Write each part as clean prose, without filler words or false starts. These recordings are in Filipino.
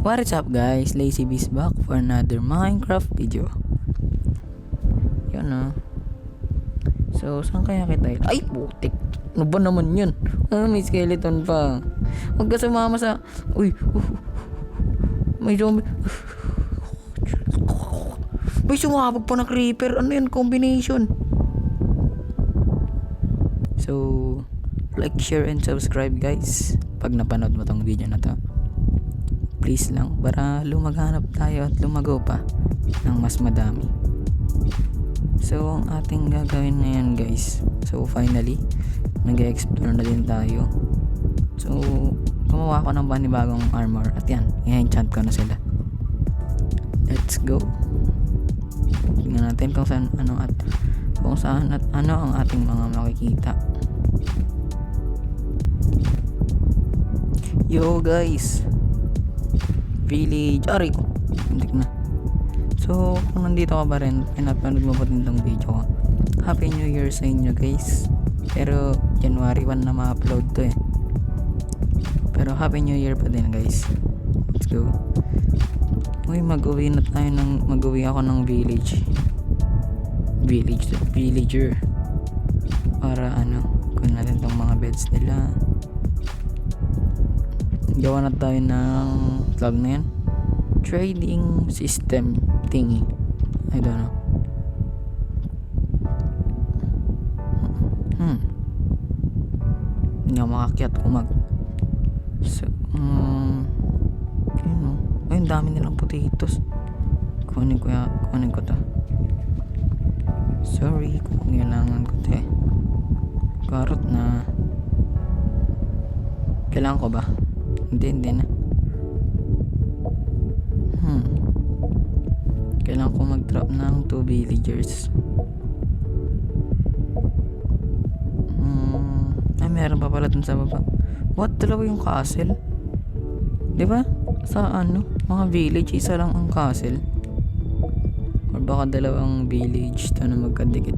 What is up guys, Lazy Beast back for another Minecraft video. Yan na. So, saan kaya kita? Ay, putik. Ano ba naman yun? May skeleton pa. Huwag ka sumama sa... Uy, may zombie. May sumabog pa na creeper. Ano yan? Combination. So, like, share, and subscribe guys. Pag napanood mo tong video na to. Please lang, para lumaghanap tayo at lumago pa ng mas madami. So, ang ating gagawin ngayon guys. So, finally, nag-explore na din tayo. So, gumawa ko ng panibagong armor. At yan, i-enchant ko na sila. Let's go. Tingnan natin kung saan, kung saan at ano ang ating mga makikita. Yo guys, village. Aray ko, hindi na. So, kung nandito ka pa rin, pinapanood mo pa din tong video ko, Happy New Year sa inyo guys. Pero January 1 na ma-upload to eh. Pero Happy New Year pa din guys. Let's go. Uy, mag-uwi ako ng village. Villager. Para kunin natin tong mga beds nila. Gawa na tayo ng tag na yan, trading system thingy. I don't know. Hindi ako makakyat kumag. So, yun o. Ay, ang dami nilang potatoes. Kunin ko to. Sorry kung kailangan ko to eh. Carrot na. Kailangan ko ba? Hindi na. Kailangan ko mag-drop ng 2 villagers. Ay, meron pa pala dun sa baba. What? Dalawa yung castle? Diba? Sa mga village, isa lang ang castle. Or baka dalawang village to na magkadikit.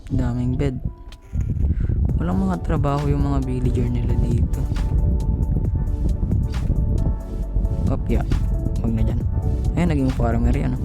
Daming bed. Walang mga trabaho yung mga villager nila dito. Opya. Huwag na dyan. Ayun, naging farmer yan.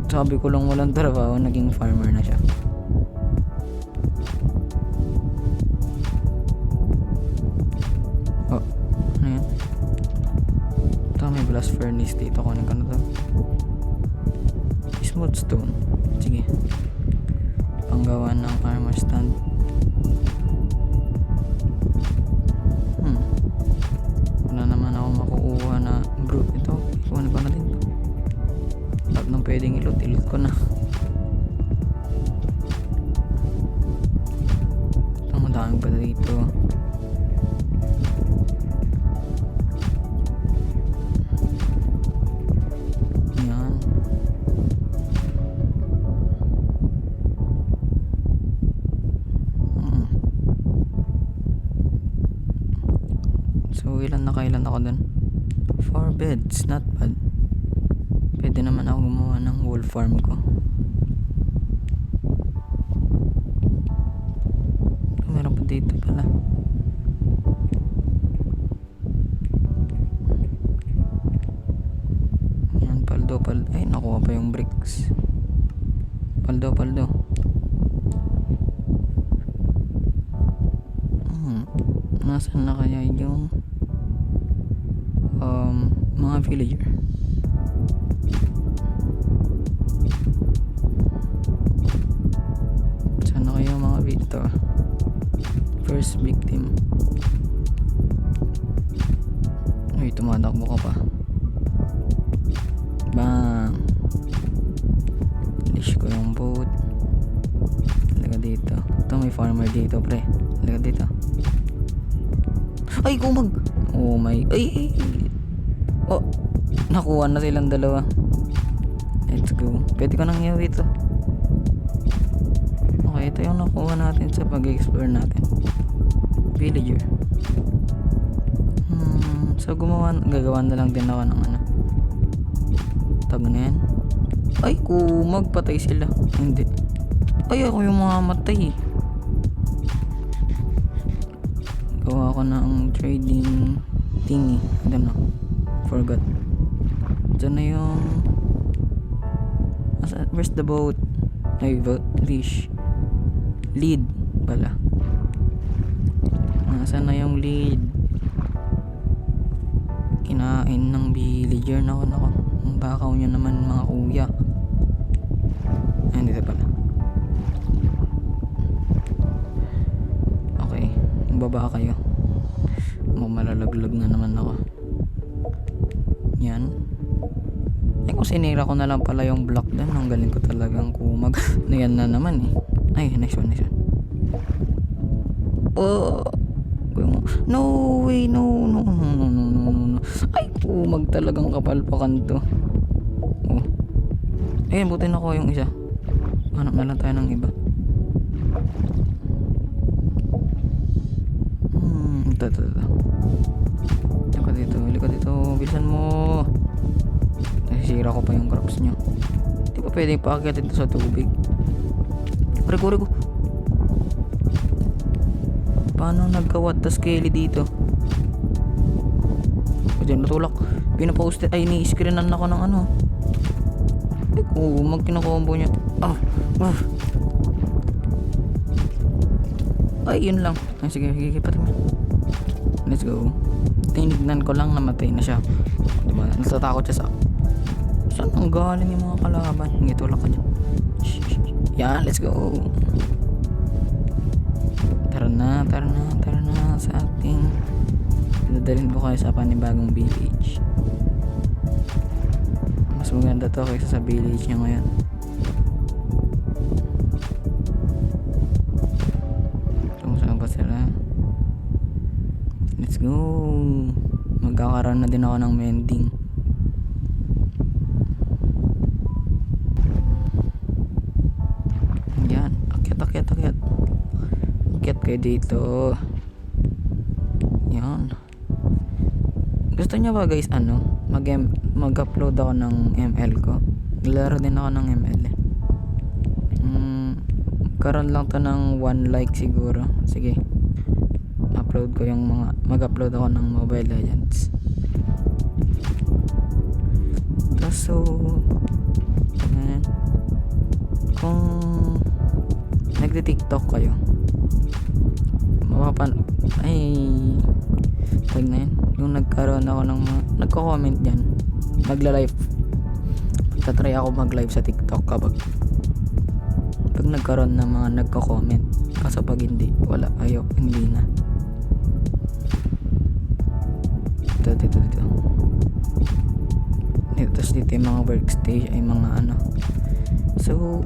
Sabi ko lang walang trabaho, naging farmer na siya. Oh, ano yan? Ito, may blast furnace dito. Kunin ko na to. Smooth stone. Sige. Panggawa ng armor stand. Wala naman ako makukuha na bro. Ito, kuha ba natin ito? Lahat ng pwedeng ilot ko na. Ito, madaming pa dito. Yan. So, ilan ako dun? 4 beds, not bad. Pwede naman ako gumawa ng wool farm ko. Meron pa dito pala. Yan, paldo. Ay, nakuha pa yung bricks. Paldo. Nasaan na kaya yung mga villager? Saan na kaya mga victor? First victim. Ay, tumatakbo ka pa. Bang! Lish ko yung boat. Talaga dito. Ito, may farmer dito pre. Talaga dito. Ay, kumag! Oh my... Ay! Oh! Nakuha na silang dalawa. Let's go. Pwede ko nang iyawi ito. Okay, ito yung nakuha natin sa pag-explore natin. Villager. So, gagawa na lang din ako ng tag na yan. Ay, kumag! Patay sila. Hindi. Ay, ako yung mga matay. gawa ko ng trading thingy. I don't know. Forgot. Diyan na yung... Where's the boat? Ay, boat. Leash. Lead pala. Nasaan na yung lead? Kinain ng villager. Nako. Ang bakaw nyo naman mga kuya. Ay, dito pala. Okay. Baba kayo. Malalaglag na naman ako. Yan. Ay, kung sinira ko na lang pala yung block doon, ang galing ko talagang kumag. Yan na naman eh. Ay, nice one. Oh, no way, no. Ay, kumag talagang kapalpakan to. Oh. Ayun, buti na ko yung isa. Hanap na lang tayo ng iba. Ito. Halika dito. Bilisan mo. Nasisira ko pa yung crops nyo. Di ba pwedeng paakyat ito sa tubig? Reko. Paano nagka-what the skelly dito? Diyan natulak. Pinapost ay ni-screenan ako ng ano. Magkinakombo niya. Ay, yun lang. Ay, sige, patay mo. Let's go. Tinignan ko lang, namatay na siya. Diba? Natatakot siya sa... Saan ang galing yung mga kalaban? Ngitulak ka dyan. Yan, let's go. Tara na sa ating... Dadalhin ko kayo sa panibagong village. Mas maganda to kaysa sa village niya ngayon. Saan ba sila? Let's go. Magkakaroon na din ako ng mending. Yan. Akyat. Akyat kayo dito. Yan. Gusto niya ba guys mag-upload ako ng ML ko? Laro din ako ng ML eh. Karoon lang to ng 1 like siguro. Sige. Upload ko yung mag-upload ako ng Mobile Legends. Kaso kung nagti-TikTok kayo, tag na yun. Yung nagkaroon ako ng nagko-comment dyan, magla-live. Magta-try ako mag-live sa TikTok kapag nagkaroon ng mga nagko-comment. Kaso pag hindi, wala, hindi na. Dito. Tapos dito yung mga workstation, ay mga ano. So,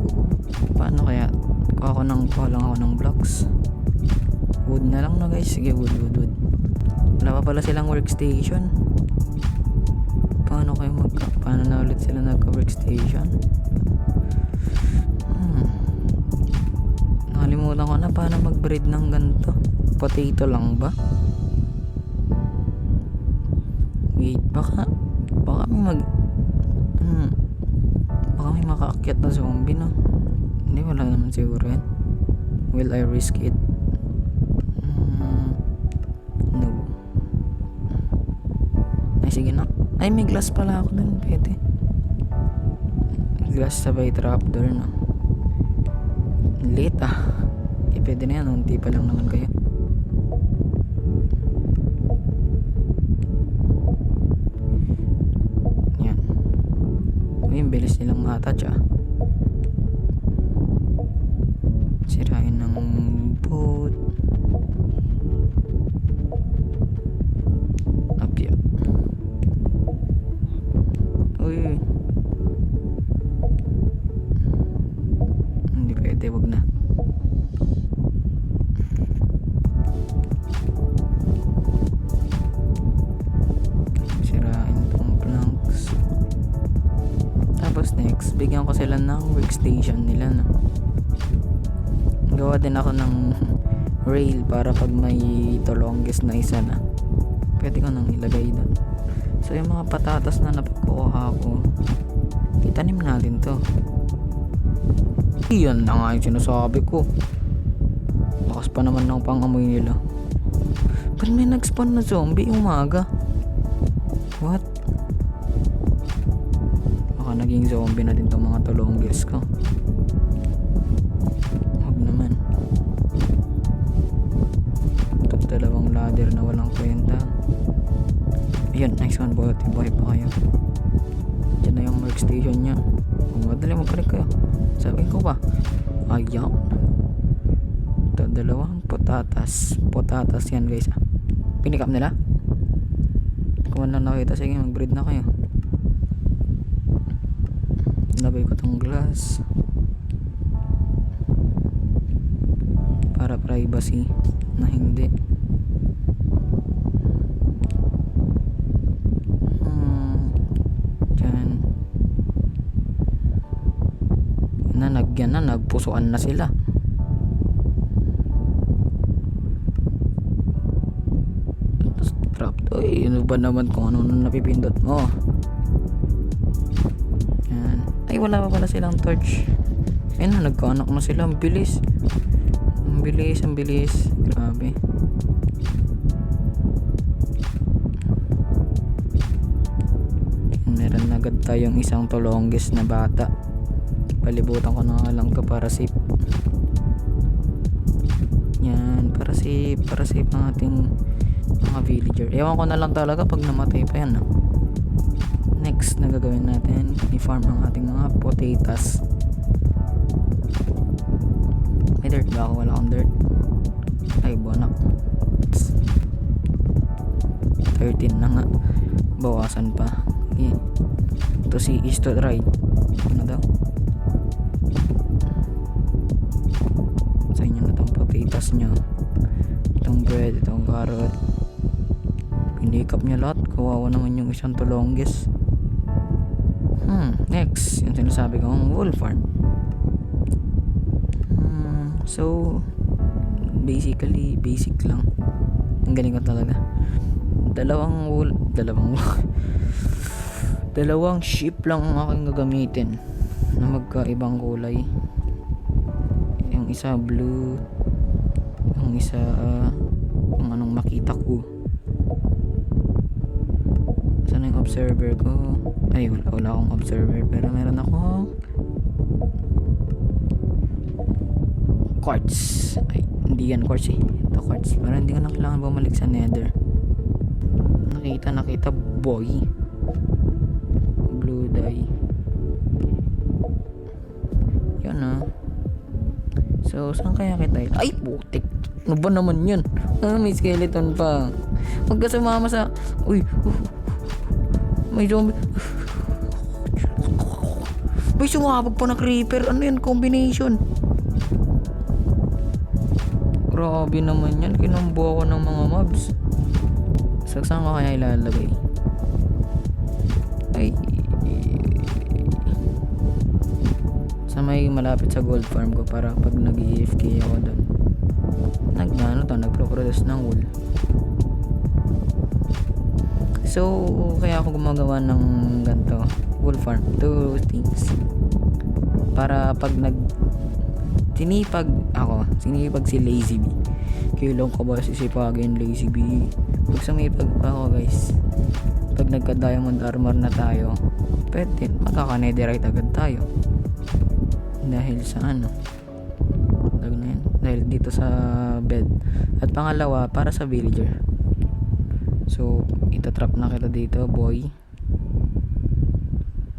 paano kaya? Kuha lang ako ng blocks. Wood na lang na guys. Sige, wood. Wala pa pala silang workstation. Paano na ulit sila nagka-workstation? Nakalimutan ko na paano mag-breed ng ganito. Potato lang ba? Wait, baka may makaakyat na zombie, no? Hindi, wala naman siguro yan. Will I risk it? No. Ay, sige na. Ay, may glass pala ako dun. Pwede. Glass sabay trapdoor, no? Late pwede na yan. Unti pa lang naman kayo. Yan. Uy, bilis nilang ma-attach Sirain ng boat. Apya. Uy. Hindi pwede, wag na. Sirain tong planks. Tapos next, bigyan ko sila ng workstation nila, no? Gawa din ako ng rail para pag may longest na isa na, pwede ko nang ilagay doon. So yung mga patatas na napagkukuha ko, itanim natin to. Iyan na nga yung sinasabi ko. Lakas pa naman ng pangamoy nila. Ba't may nag-spawn na zombie umaga? What? Baka naging zombie na din tong mga tulonggis ko. Huwag naman. Ito dalawang ladder na walang kwenta. Ayan, nice one. Buhay pa kayo. Diyan na yung workstation nya. Kung madali magpanik kayo. Sabi ko pa. Ayan. Ito dalawang potatas. Potatas yan guys. Pinikap nila. Kung wala nakita, sige mag-breed na kayo. Nabay ko tong glass para privacy na hindi. Diyan nanagyan na, nagpusuan na sila. Trap. Uy, ano ba naman kung ano napipindot mo? Yan. Ay, wala pa pala silang torch. Ayun na, nagkaanak na sila. Ang bilis. Ang bilis, ang bilis. Grabe. Meron na agad tayong isang tulonggis na bata. Palibutan ko na nga lang to para safe. Yan, para safe ang ating mga villager. Ewan ko na lang talaga pag namatay pa yan. No? Next na gagawin natin, i-farm ang ating mga potatoes. May dirt ba ako? Wala akong dirt. Ay, buwanak. 13 na nga. Bawasan pa. Okay. Ito si is to try. Ano daw? Sa inyo na itong potatoes nyo. Itong bread, itong carrot. Pinikap niya lahat. Kawawa naman yung isang tulonggis. Next, yung sinasabi kong wool farm. So basically basic lang. Ang galing ko talaga. Dalawang sheep lang ang aking gagamitin na magkaibang kulay. Yung isa blue, yung isa kung anong makita ko. Saan yung observer ko? Ay, wala akong observer, pero meron ako quartz. Ay, hindi yan quartz eh. Ito quartz. Pero hindi ko na kailangan bumalik sa nether. Nakita boy. Blue dye. Yan ah. So, saan kaya kita? Ay, putik. Ano ba naman yun? May skeleton pa. Huwag ka sumama sa... Uy. May zombie. May sumabog pa na creeper. Ano yan? Combination. Grabe naman yan. Kinambo ako ng mga mobs. Saan ko kaya ilalagay? Ay. Sa may malapit sa gold farm ko para pag nag-EFK ako doon. Nagpro-produce ng wool. So, kaya ako gumagawa ng ganito. Wool farm. 2 things. Para pag sinipag si Lazy Bee. Kailan ko ba sisipagin Lazy Bee? Pag sumipag pa ako guys, pag nagka-diamond armor na tayo, pwede, magkaka-netherite agad tayo. Dahil sa dahil dito sa bed. At pangalawa, para sa villager. So, itatrap na kita dito, boy.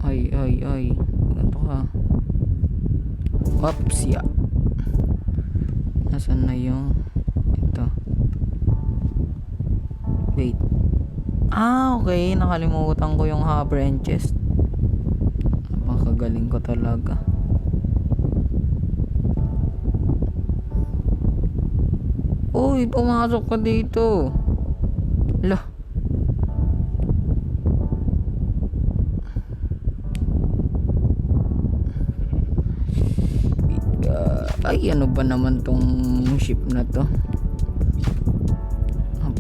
Ay. Ganito ka. Oops, yeah. Nasaan na yung ito? Wait. Okay. Nakalimutan ko yung hopper and chest. Napakagaling ko talaga. Uy, pumasok ka dito. Lah. Ay, ano ba naman tong ship na to?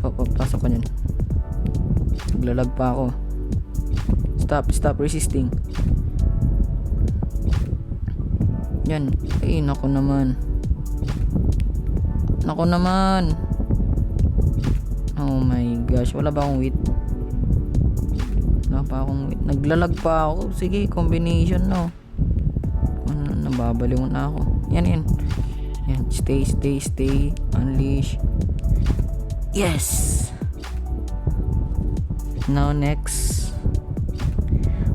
Papasok ka dyan. Naglalag pa ako. Stop resisting. Yan. Ay, nako naman. Oh my gosh, wala ba akong wheat? Wala pa akong wheat. Naglalag pa ako. Sige, combination no. Nababaliw na ako. Yan. Yan, stay. Unleash. Yes! Now next.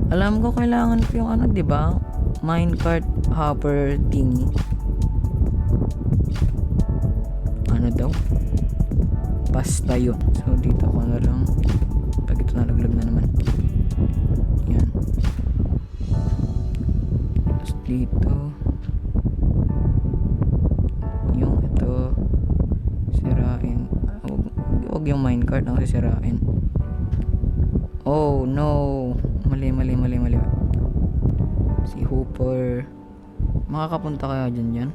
Alam ko kailangan ko yung ano, 'di ba? Minecart hopper thingy. Ano daw? Basta yun. So dito ko na lang. Pag ito nalaglag na naman. Yan. Tapos dito. Yung ito. Sirain. Huwag yung minecart ang sisirain. Oh no. Mali. Si Hooper. Makakapunta kaya dyan?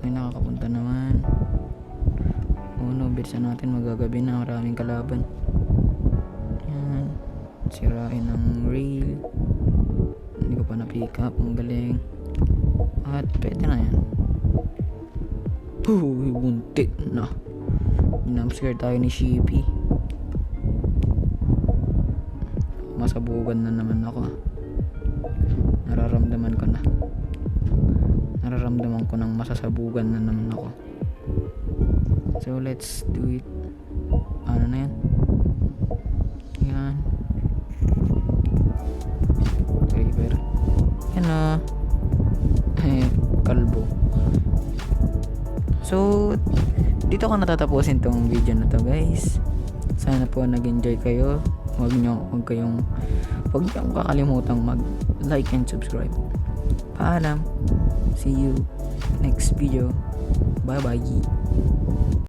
May nakakapunta naman. Oh no, bilisan natin, magagabi na, maraming kalaban. Yan. Sirain ang rail. Hindi ko pa na-pick up. Ang galing. At pwede na yan. Buntik na. Dinamscare tayo ni Sheepy. Masabugan na naman ako. Nararamdaman ko ng masasabugan na naman ako. So let's do it. Ano na yan? Yan. River. Yan na. Kalbo. So dito ko natatapusin tong video na to, guys. Sana po nag-enjoy kayo. Huwag kayong kakalimutang mag-like and subscribe. Paalam. See you next video. Bye bye.